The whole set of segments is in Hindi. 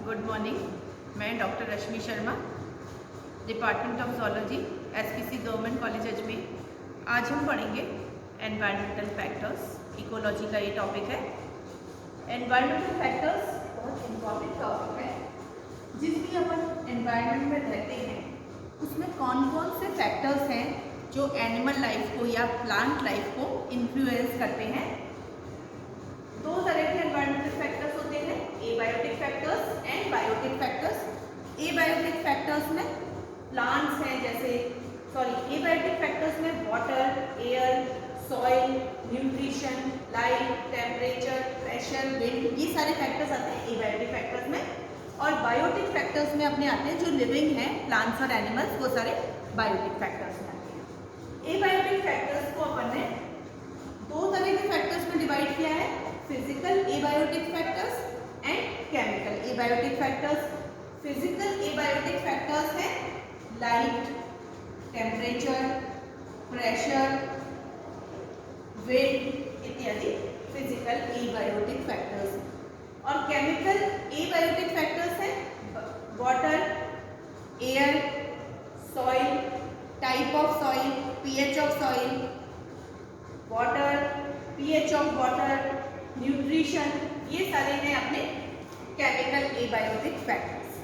Good morning. मैं doctor Rashmi Sharma, department of zoology, SPC government college Ajmer. आज हम पढ़ेंगे एनवायरमेंटल फैक्टर्स। इकोलॉजी का ये टॉपिक है। एनवायरमेंटल फैक्टर्स बहुत इम्पॉर्टेंट टॉपिक है। जिस भी अपन एनवायरनमेंट में रहते हैं उसमें कौन कौन से फैक्टर्स हैं जो एनिमल लाइफ को या प्लांट लाइफ को इन्फ्लुएंस करते हैं। दो तरह के एनवायरमेंटल फैक्टर्स होते हैं, abiotic factors and biotic factors. Abiotic factors में प्लांट्स हैं, एबायोटिक फैक्टर्स में water, air, soil, nutrition, light, temperature, pressure, wind, ये सारे फैक्टर्स आते हैं एबायोटिक फैक्टर्स में। और बायोटिक फैक्टर्स में अपने आते हैं जो लिविंग हैं, प्लांट्स और एनिमल्स, वो सारे बायोटिक फैक्टर्स में आते हैं। एबायोटिक फैक्टर्स को अपन ने दो तरह के फैक्टर्स में डिवाइड किया है, physical abiotic factors and chemical abiotic factors. Physical abiotic factors हैं लाइट, टेम्परेचर, प्रेशर, विंड इत्यादि फिजिकल एबायोटिक फैक्टर्स। और केमिकल एबायोटिक फैक्टर्स हैं water, air, soil, type of soil, pH of soil, water, pH of water, nutrition, ये सारे हैं अपने केमिकल एबायोटिक फैक्टर्स।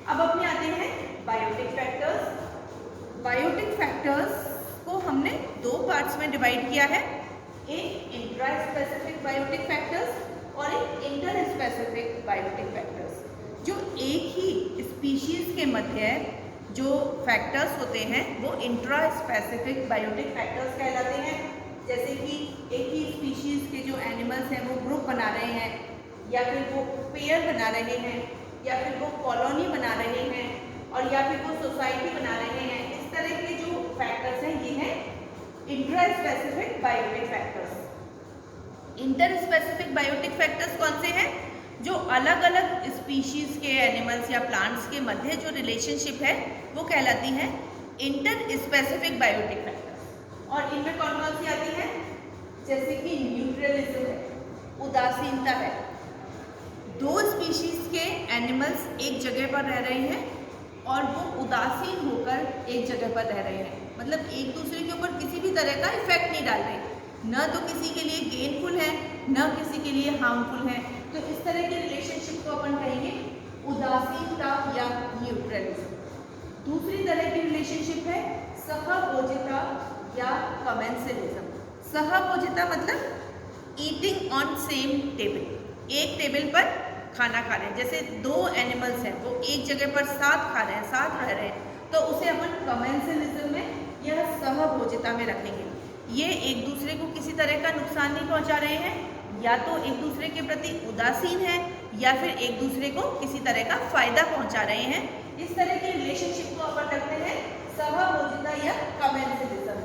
अब अपने आते हैं बायोटिक फैक्टर्स। बायोटिक फैक्टर्स को हमने दो पार्ट्स में डिवाइड किया है, एक इंट्रा स्पेसिफिक बायोटिक फैक्टर्स और एक इंटर स्पेसिफिक बायोटिक फैक्टर्स। जो एक ही स्पीशीज के मध्य जो फैक्टर्स होते हैं वो इंट्रा स्पेसिफिक बायोटिक फैक्टर्स कहलाते हैं। जैसे कि एक ही स्पीशीज के जो एनिमल्स हैं वो ग्रुप बना रहे हैं, या फिर वो पेयर बना रहे हैं, या फिर वो कॉलोनी बना रहे हैं, और या फिर वो सोसाइटी बना रहे हैं। इस तरह के जो फैक्टर्स हैं ये हैं intra specific biotic factors. Inter specific biotic factors कौन से हैं? जो अलग अलग स्पीशीज के एनिमल्स या प्लांट्स के मध्य जो रिलेशनशिप है वो कहलाती है इंटर स्पेसिफिक बायोटिक फैक्टर्स। और इनमें कौन कौन सी आती है? जैसे कि न्यूट्रलिज्म है, उदासीनता है। दो स्पीशीज के एनिमल्स एक जगह पर रह रहे हैं और वो उदासीन होकर एक जगह पर रह रहे हैं, मतलब एक दूसरे के ऊपर किसी भी तरह का इफेक्ट नहीं डाल रहे, न तो किसी के लिए गेनफुल है न किसी के लिए हार्मफुल है। तो इस तरह के रिलेशनशिप को अपन कहेंगे उदासीनता या न्यूट्रलिज्म। दूसरी तरह की रिलेशनशिप है सहभोज्यता या कमेंसलिज्म। सहभोज्यता मतलब ईटिंग ऑन सेम टेबल, एक टेबल पर खाना खा रहे हैं। जैसे दो एनिमल्स हैं वो एक जगह पर साथ खा रहे हैं, साथ रह रहे हैं, तो उसे अपन कमेंसलिज्म में या सहभोज्यता में रखेंगे। ये एक दूसरे को किसी तरह का नुकसान नहीं पहुंचा रहे हैं, या तो एक दूसरे के प्रति उदासीन है या फिर एक दूसरे को किसी तरह का फायदा पहुंचा रहे हैं। इस तरह के रिलेशनशिप को अपन रखते हैं सहभोज्यता या कमेंसलिज्म।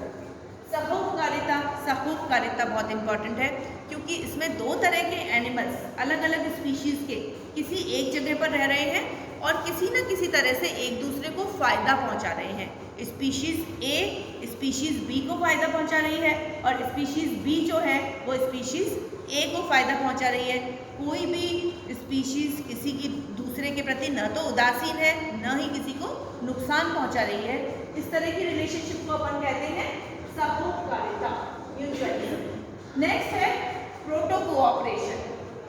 सहोपकारिता बहुत इंपॉर्टेंट है, क्योंकि इसमें दो तरह के एनिमल्स अलग अलग स्पीशीज के किसी एक जगह पर रह रहे हैं और किसी न किसी तरह से एक दूसरे को फायदा पहुंचा रहे हैं। स्पीशीज ए स्पीशीज बी को फायदा पहुंचा रही है और स्पीशीज बी जो है वो स्पीशीज ए को फायदा पहुंचा रही है। कोई भी स्पीशीज किसी की दूसरे के प्रति न तो उदासीन है न ही किसी को नुकसान पहुंचा रही है। इस तरह की रिलेशनशिप को अपन कहते हैं सहोपकारिता, म्यूचुअलिज्म। नेक्स्ट है प्रोटोकोऑपरेशन।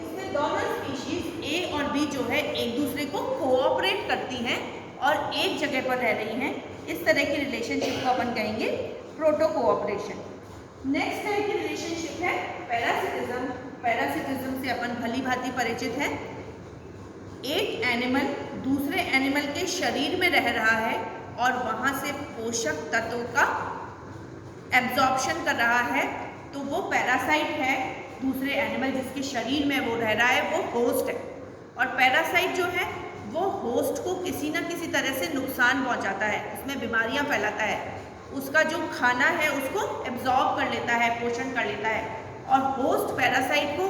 इसमें दोनों स्पीशीज ए और बी जो है एक दूसरे को कोऑपरेट करती हैं और एक जगह पर रह रही हैं। इस तरह की रिलेशनशिप को अपन कहेंगे प्रोटोकोऑपरेशन। नेक्स्ट तरह की रिलेशनशिप है पैरासिटिज्म। पैरासिटिज्म से अपन भली भांति परिचित है। एक एनिमल दूसरे एनिमल के शरीर में रह रहा है और वहां से पोषक तत्वों का एब्जॉर्प्शन कर रहा है, तो वो पैरासाइट है। दूसरे एनिमल जिसके शरीर में वो रह रहा है वो होस्ट है, और पैरासाइट जो है वो होस्ट को किसी न किसी तरह से नुकसान पहुंचाता है, उसमें बीमारियां फैलाता है, उसका जो खाना है उसको एब्जॉर्ब कर लेता है, पोषण कर लेता है, और होस्ट पैरासाइट को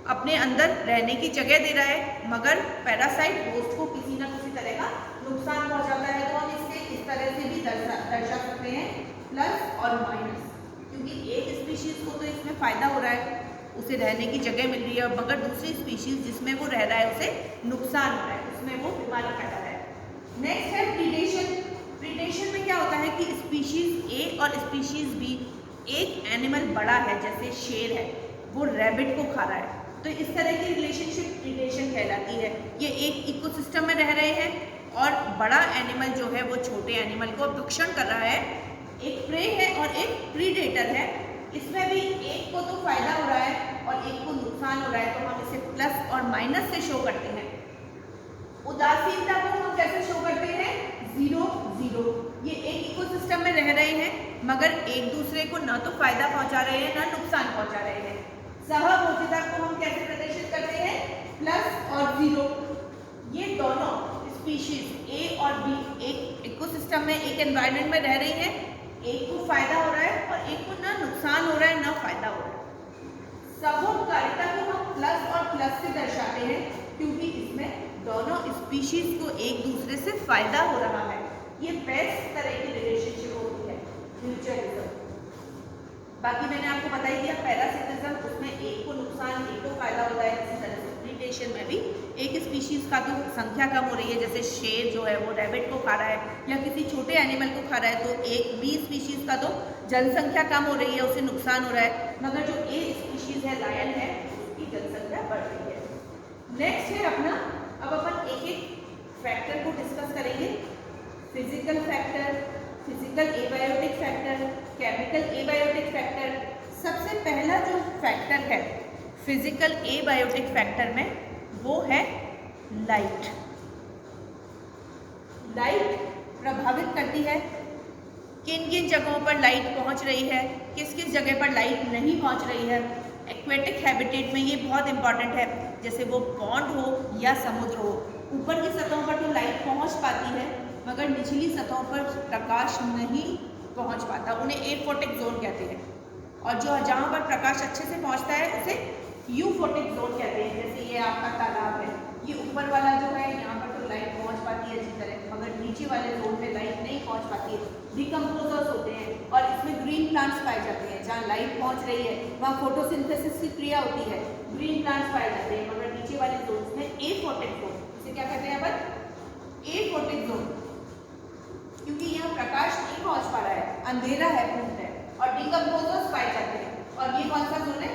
अपने अंदर रहने की जगह दे रहा है, मगर पैरासाइट होस्ट को किसी न किसी तरह का नुकसान पहुंचाता है। तो हम इससे इस तरह से भी दर्शा सकते हैं प्लस और माइनस, क्योंकि एक स्पीशीज को तो इसमें फायदा हो रहा है उसे रहने की जगह मिल रही है, मगर दूसरी स्पीशीज जिसमें वो रह रहा है उसे नुकसान हो रहा है, उसमें वो बीमारी फैला रहा है। नेक्स्ट है प्रीडेशन। प्रीडेशन में क्या होता है कि स्पीशीज ए और स्पीशीज बी, एक एनिमल बड़ा है जैसे शेर है, वो रैबिट को खा रहा है, तो इस तरह की रिलेशनशिप प्रीडेशन कहलाती है। ये एक इकोसिस्टम में रह रहे हैं और बड़ा एनिमल जो है वो छोटे एनिमल को भक्षण कर रहा है, एक प्रे है और एक प्रीडेटर है। इसमें भी एक को तो फायदा हो रहा है और एक को नुकसान हो रहा है, तो हम इसे प्लस और माइनस से शो करते हैं। उदासीनता को हम कैसे शो करते हैं? 0 0। ये एक इकोसिस्टम में रह रहे हैं मगर एक दूसरे को ना तो फायदा पहुंचा रहे हैं ना नुकसान पहुंचा रहे हैं। सहभोज्यता को हम कैसे प्रदर्शित करते हैं? प्लस और 0। ये दोनों स्पीशीज ए और बी एक इकोसिस्टम में, एक एनवायरनमेंट में रह रही हैं, एक को फायदा हो रहा है और एक को ना नुकसान हो रहा है ना फायदा हो रहा है। सहोपकारिता को हम प्लस और प्लस से दर्शाते हैं क्योंकि इसमें दोनों स्पीशीज को एक दूसरे से फायदा हो रहा है। ये बेस्ट तरह की रिलेशनशिप होती है म्यूचुअलिज्म। बाकी मैंने आपको बता ही दिया पैरासिटिज्म, उसमें एक को नुकसान एक को फायदा होता है। इसी तरह से प्रीडेशन में भी एक स्पीशीज का तो संख्या कम हो रही है, जैसे शेर जो है वो रैबिट को खा रहा है या किसी छोटे एनिमल को खा रहा है, तो एक बी स्पीशीज का तो जनसंख्या कम हो रही है, उसे नुकसान हो रहा है, मगर जो ए स्पीशीज है लायन है उसकी जनसंख्या बढ़ रही है। नेक्स्ट है अपना, अब अपन एक एक फैक्टर को डिस्कस करेंगे। Physical factor, physical abiotic factor, chemical abiotic factor. सबसे पहला जो फैक्टर है फिजिकल एबायोटिक फैक्टर में वो है लाइट। लाइट प्रभावित करती है, किन किन जगहों पर लाइट पहुंच रही है, किस किस जगह पर लाइट नहीं पहुंच रही है। एक्वेटिक हैबिटेट में ये बहुत इंपॉर्टेंट है, जैसे वो पॉन्ड हो या समुद्र हो, ऊपर की सतहों पर तो लाइट पहुंच पाती है मगर निचली सतहों पर प्रकाश नहीं पहुंच पाता, उन्हें एफोटिक जोन कहते हैं। और जो जहाँ पर प्रकाश अच्छे से पहुंचता है उसे यूफोटिक जोन कहते हैं। जैसे ये आपका तालाब है, ये ऊपर वाला जो है यहाँ पर तो लाइट पहुंच पाती है अच्छी तरह, मगर नीचे वाले जोन में लाइट नहीं पहुंच पाती है। डिकम्पोजर्स होते हैं और इसमें ग्रीन प्लांट्स पाए जाते हैं। जहाँ लाइट पहुंच रही है वहाँ फोटोसिंथेसिस की क्रिया होती है, ग्रीन प्लांट्स पाए जाते हैं, मगर नीचे वाले जोन में एफोटिक जोन, इसे क्या कहते हैं अपन? एफोटिक जोन, क्योंकि यहाँ प्रकाश नहीं पहुंच पा रहा है, अंधेरा है पूर्णतः, और डिकम्पोजर्स पाए जाते हैं। और ये कौन सा जोन है?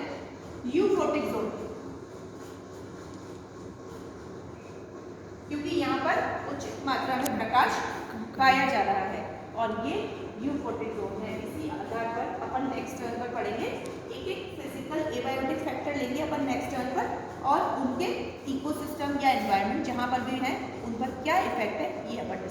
यूफोटिक जोन, क्योंकि यहाँ पर उच्च मात्रा में प्रकाश पाया जा रहा है और ये यूफोटिक जोन है। इसी आधार पर अपन नेक्स्ट टर्न पर पढ़ेंगे, एक एक फिजिकल एबायोटिक फैक्टर लेंगे अपन नेक्स्ट टर्न पर, और उनके इकोसिस्टम या एनवायरनमेंट जहाँ पर भी है उन पर क्या इफेक्ट है ये अपन